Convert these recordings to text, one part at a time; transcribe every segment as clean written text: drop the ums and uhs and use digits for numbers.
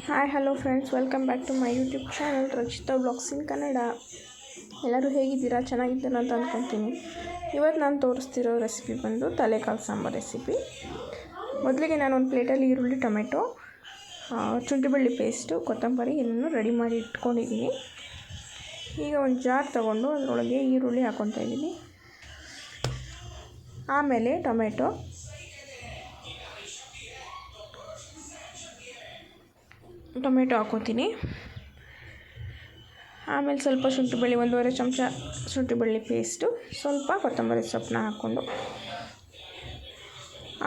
Hi hello friends, welcome back to my YouTube channel Rachita vlogs in Kannada. ಎಲ್ಲರೂ ಹೇಗಿದ್ದೀರಾ? ಚೆನ್ನಾಗಿದ್ದೀರಾ ಅಂತ ಅಂದ್ಕೊತೀನಿ. ಇವತ್ತು ನಾನು ತೋರಿಸ್ತಿರೋ ರೆಸಿಪಿ ಬಂದು ತಲೆಕಾಲು ಸಾಂಬಾರು ರೆಸಿಪಿ. ಮೊದಲಿಗೆ ನಾನು ಒಂದು ಪ್ಲೇಟಲ್ಲಿ ಈರುಳ್ಳಿ, ಟೊಮೆಟೊ, ಶುಂಠಿ ಬೆಳ್ಳುಳ್ಳಿ ಪೇಸ್ಟು, ಕೊತ್ತಂಬರಿ ಎಲ್ಲನೂ ರೆಡಿ ಮಾಡಿ ಇಟ್ಕೊಂಡಿದ್ದೀನಿ. ಈಗ ಒಂದು ಜಾರ್ ತೊಗೊಂಡು ಅದರೊಳಗೆ ಈರುಳ್ಳಿ ಹಾಕ್ಕೊತಾ ಇದ್ದೀನಿ. ಆಮೇಲೆ ಟೊಮೆಟೊ ಹಾಕ್ಕೊತೀನಿ. ಆಮೇಲೆ ಸ್ವಲ್ಪ ಶುಂಠಿ ಬೆಳ್ಳುಳ್ಳಿ, 1.5 ಚಮಚ ಶುಂಠಿ ಬೆಳ್ಳುಳ್ಳಿ ಪೇಸ್ಟು, ಸ್ವಲ್ಪ ಕೊತ್ತಂಬರಿ ಸೊಪ್ಪನ್ನ ಹಾಕ್ಕೊಂಡು,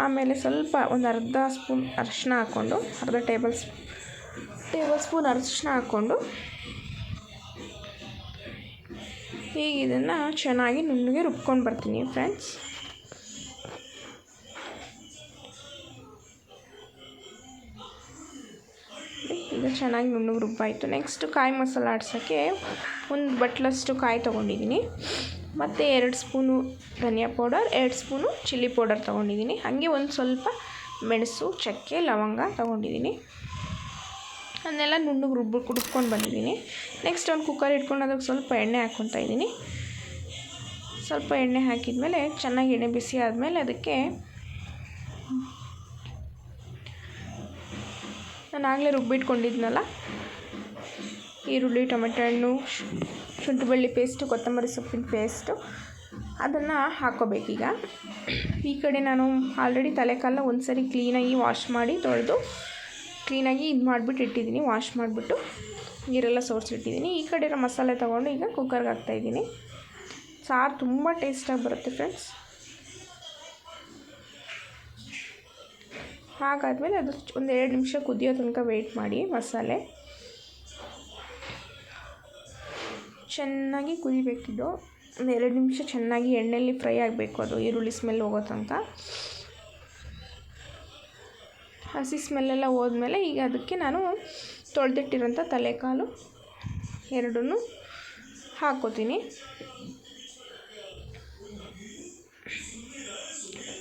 ಆಮೇಲೆ ಸ್ವಲ್ಪ ಒಂದು ಅರ್ಧ ಸ್ಪೂನ್ ಅರಿಶಿನ ಹಾಕ್ಕೊಂಡು, ಅರ್ಧ ಟೇಬಲ್ ಸ್ಪೂನ್ ಅರಿಶಿನ ಹಾಕ್ಕೊಂಡು, ಈಗ ಇದನ್ನು ಚೆನ್ನಾಗಿ ನುಣ್ಣಗೆ ರುಬ್ಕೊಂಡು ಬರ್ತೀನಿ ಫ್ರೆಂಡ್ಸ್. ಈಗ ಚೆನ್ನಾಗಿ ನುಣ್ಣಗೆ ರುಬ್ಬಾಯಿತು. ನೆಕ್ಸ್ಟು ಕಾಯಿ ಮಸಾಲ ಆಡ್ಸೋಕ್ಕೆ ಒಂದು ಬಟ್ಲಷ್ಟು ಕಾಯಿ ತೊಗೊಂಡಿದ್ದೀನಿ, ಮತ್ತು 2 ಸ್ಪೂನು ಧನಿಯಾ ಪೌಡರ್, 2 ಸ್ಪೂನು ಚಿಲ್ಲಿ ಪೌಡರ್ ತೊಗೊಂಡಿದ್ದೀನಿ. ಹಾಗೆ ಒಂದು ಸ್ವಲ್ಪ ಮೆಣಸು, ಚಕ್ಕೆ, ಲವಂಗ ತೊಗೊಂಡಿದ್ದೀನಿ. ಅದನ್ನೆಲ್ಲ ನುಣ್ಣಗೆ ರುಬ್ಕೊಂಡು ಬಂದಿದ್ದೀನಿ. ನೆಕ್ಸ್ಟ್ ಒಂದು ಕುಕ್ಕರ್ ಇಟ್ಕೊಂಡು ಅದಕ್ಕೆ ಸ್ವಲ್ಪ ಎಣ್ಣೆ ಹಾಕ್ಕೊತಾ ಇದ್ದೀನಿ. ಸ್ವಲ್ಪ ಎಣ್ಣೆ ಹಾಕಿದ್ಮೇಲೆ ಚೆನ್ನಾಗಿ ಎಣ್ಣೆ ಬಿಸಿ ಆದಮೇಲೆ ಅದಕ್ಕೆ ನಾನು ಆಗಲೇ ರುಬ್ಬಿಟ್ಕೊಂಡಿದ್ನಲ್ಲ ಈರುಳ್ಳಿ, ಟೊಮೆಟೊ ಹಣ್ಣು, ಶುಂಠಿ ಬೆಳ್ಳುಳ್ಳಿ ಪೇಸ್ಟು, ಕೊತ್ತಂಬರಿ ಸೊಪ್ಪಿನ ಪೇಸ್ಟು ಅದನ್ನು ಹಾಕ್ಕೋಬೇಕೀಗ. ಈ ಕಡೆ ನಾನು ಆಲ್ರೆಡಿ ತಲೆಕಾಲನ್ನ ಒಂದು ಸರಿ ಕ್ಲೀನಾಗಿ ವಾಶ್ ಮಾಡಿ ತೊಳೆದು ಕ್ಲೀನಾಗಿ ಇದು ಮಾಡಿಬಿಟ್ಟು ಇಟ್ಟಿದ್ದೀನಿ. ವಾಶ್ ಮಾಡಿಬಿಟ್ಟು ನೀರೆಲ್ಲ ಸೋರಿಸಿಟ್ಟಿದ್ದೀನಿ. ಈ ಕಡೆ ಮಸಾಲೆ ತೊಗೊಂಡು ಈಗ ಕುಕ್ಕರ್ಗೆ ಹಾಕ್ತಾಯಿದ್ದೀನಿ. ಸಾರು ತುಂಬ ಟೇಸ್ಟಾಗಿ ಬರುತ್ತೆ ಫ್ರೆಂಡ್ಸ್. ಹಾಗಾದಮೇಲೆ ಅದು ಒಂದು 2 ನಿಮಿಷ ಕುದಿಯೋ ತನಕ ವೆಯ್ಟ್ ಮಾಡಿ. ಮಸಾಲೆ ಚೆನ್ನಾಗಿ ಕುದಿಬೇಕಿದ್ದು, ಒಂದು 2 ನಿಮಿಷ ಚೆನ್ನಾಗಿ ಎಣ್ಣೆಯಲ್ಲಿ ಫ್ರೈ ಆಗಬೇಕು. ಅದು ಈರುಳ್ಳಿ ಸ್ಮೆಲ್ ಹೋಗೋ ತನಕ. ಹಸಿ ಸ್ಮೆಲ್ಲೆಲ್ಲ ಹೋದ್ಮೇಲೆ ಈಗ ಅದಕ್ಕೆ ನಾನು ತೊಳೆದಿಟ್ಟಿರೋಂಥ ತಲೆಕಾಲು ಎರಡನ್ನೂ ಹಾಕ್ಕೋತೀನಿ.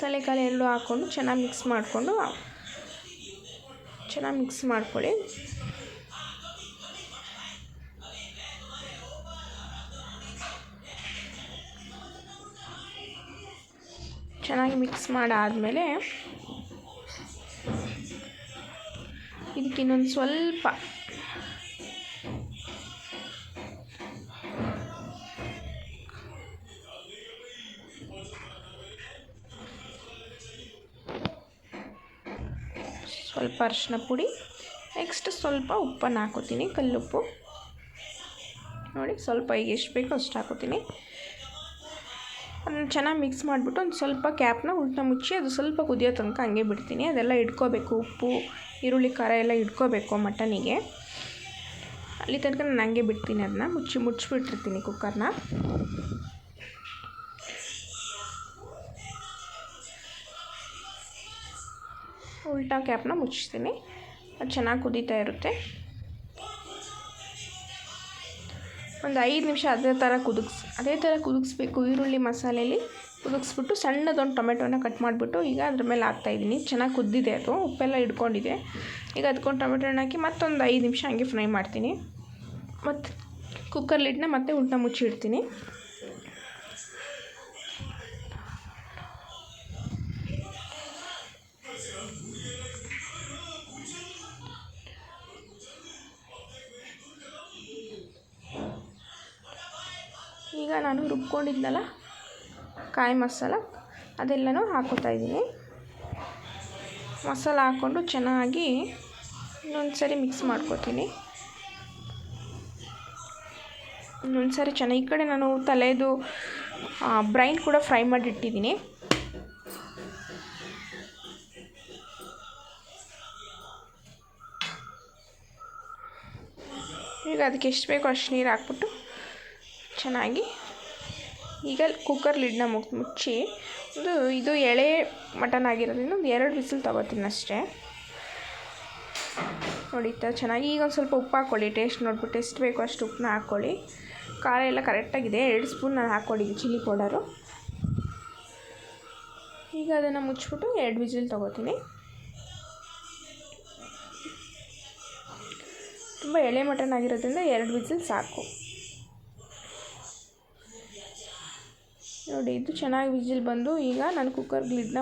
ತಲೆಕಾಲು ಎರಡು ಹಾಕ್ಕೊಂಡು ಚೆನ್ನಾಗಿ ಮಿಕ್ಸ್ ಮಾಡ್ಕೊಳ್ಳಿ. ಚೆನ್ನಾಗಿ ಮಿಕ್ಸ್ ಮಾಡಾದಮೇಲೆ ಇದಕ್ಕೆ ಇನ್ನೊಂದು ಸ್ವಲ್ಪ ಅರಿಶಿನ ಪುಡಿ, ನೆಕ್ಸ್ಟ್ ಸ್ವಲ್ಪ ಉಪ್ಪನ್ನು ಹಾಕೋತೀನಿ, ಕಲ್ಲುಪ್ಪು ನೋಡಿ. ಸ್ವಲ್ಪ ಈಗ ಎಷ್ಟು ಬೇಕೋ ಅಷ್ಟು ಹಾಕೋತೀನಿ. ಅದನ್ನು ಚೆನ್ನಾಗಿ ಮಿಕ್ಸ್ ಮಾಡಿಬಿಟ್ಟು ಒಂದು ಸ್ವಲ್ಪ ಕ್ಯಾಪ್ನ ಉಲ್ಟಾ ಮುಚ್ಚಿ ಅದು ಸ್ವಲ್ಪ ಕುದಿಯೋ ತನಕ ಹಂಗೆ ಬಿಡ್ತೀನಿ. ಅದೆಲ್ಲ ಇಟ್ಕೋಬೇಕು, ಉಪ್ಪು, ಈರುಳ್ಳಿ, ಖಾರ ಎಲ್ಲ ಇಟ್ಕೋಬೇಕು ಮಟನಿಗೆ. ಅಲ್ಲಿ ತನಕ ನಾನು ಹಂಗೆ ಬಿಡ್ತೀನಿ. ಅದನ್ನ ಮುಚ್ಚಿಬಿಟ್ಟಿರ್ತೀನಿ ಕುಕ್ಕರ್ನ. ಉಲ್ಟಾ ಕ್ಯಾಪ್ನ ಮುಚ್ಚಿಸ್ತೀನಿ. ಅದು ಚೆನ್ನಾಗಿ ಕುದೀತಾ ಇರುತ್ತೆ. ಒಂದು 5 ನಿಮಿಷ ಅದೇ ಥರ ಕುದಿಸ್ಬೇಕು. ಈರುಳ್ಳಿ ಮಸಾಲೆಯಲ್ಲಿ ಕುದಿಸ್ಬಿಟ್ಟು ಸಣ್ಣದೊಂದು ಟೊಮೆಟೊನ ಕಟ್ ಮಾಡಿಬಿಟ್ಟು ಈಗ ಅದ್ರ ಮೇಲೆ ಹಾಕ್ತಾಯಿದ್ದೀನಿ. ಚೆನ್ನಾಗಿ ಕುದ್ದಿದೆ, ಅದು ಉಪ್ಪೆಲ್ಲ ಹಿಡ್ಕೊಂಡಿದೆ. ಈಗ ಅದಕ್ಕೊಂದು ಟೊಮೆಟೊ ಹಣ್ಣು ಹಾಕಿ ಮತ್ತೊಂದು 5 ನಿಮಿಷ ಹಂಗೆ ಫ್ರೈ ಮಾಡ್ತೀನಿ. ಮತ್ತು ಕುಕ್ಕರ್ ಲಿಡ್ನ ಮತ್ತೆ ಉಲ್ಟಾ ಮುಚ್ಚಿಡ್ತೀನಿ. ಈಗ ನಾನು ರುಬ್ಕೊಂಡಿದ್ನಲ್ಲ ಕಾಯಿ ಮಸಾಲ ಅದೆಲ್ಲನೂ ಹಾಕ್ಕೋತಾ ಇದ್ದೀನಿ. ಮಸಾಲ ಹಾಕ್ಕೊಂಡು ಚೆನ್ನಾಗಿ ಇನ್ನೊಂದು ಸರಿ ಮಿಕ್ಸ್ ಮಾಡ್ಕೋತೀನಿ. ಇನ್ನೊಂದು ಸರಿ ಚೆನ್ನಾಗಿ ಈ ಕಡೆ ನಾನು ತಲೆದು ಬ್ರೈನ್ ಕೂಡ ಫ್ರೈ ಮಾಡಿಟ್ಟಿದ್ದೀನಿ. ಈಗ ಅದಕ್ಕೆ ಎಷ್ಟು ಬೇಕೋ ಅಷ್ಟು ನೀರು ಹಾಕ್ಬಿಟ್ಟು ಚೆನ್ನಾಗಿ ಈಗ ಕುಕ್ಕರ್ ಲಿಡ್ನ ಮುಚ್ಚಿ ಇದು ಎಳೆ ಮಟನ್ ಆಗಿರೋದ್ರಿಂದ ಒಂದು 2 ವಿಸಿಲ್ ತೊಗೋತೀನಿ ಅಷ್ಟೇ. ನೋಡಿ ಚೆನ್ನಾಗಿ. ಈಗ ಒಂದು ಸ್ವಲ್ಪ ಉಪ್ಪು ಹಾಕ್ಕೊಳ್ಳಿ, ಟೇಸ್ಟ್ ನೋಡ್ಬಿಟ್ಟು ಎಷ್ಟು ಬೇಕೋ ಅಷ್ಟು ಉಪ್ಪನ್ನ ಹಾಕ್ಕೊಳ್ಳಿ. ಖಾರ ಎಲ್ಲ ಕರೆಕ್ಟಾಗಿದೆ. 2 ಸ್ಪೂನ್ ನಾನು ಹಾಕ್ಕೊಂಡಿದ್ದೀನಿ ಚಿಲ್ಲಿ ಪೌಡರು. ಈಗ ಅದನ್ನು ಮುಚ್ಚಿಬಿಟ್ಟು 2 ವಿಸಿಲ್ ತೊಗೋತೀನಿ. ತುಂಬ ಎಳೆ ಮಟನ್ ಆಗಿರೋದ್ರಿಂದ 2 ವಿಸಿಲ್ ಸಾಕು. ನೋಡಿ ಇದು ಚೆನ್ನಾಗಿ ವಿಸಿಲ್ ಬಂದು ಈಗ ನಾನು ಕುಕ್ಕರ್ ಲಿಡ್ನ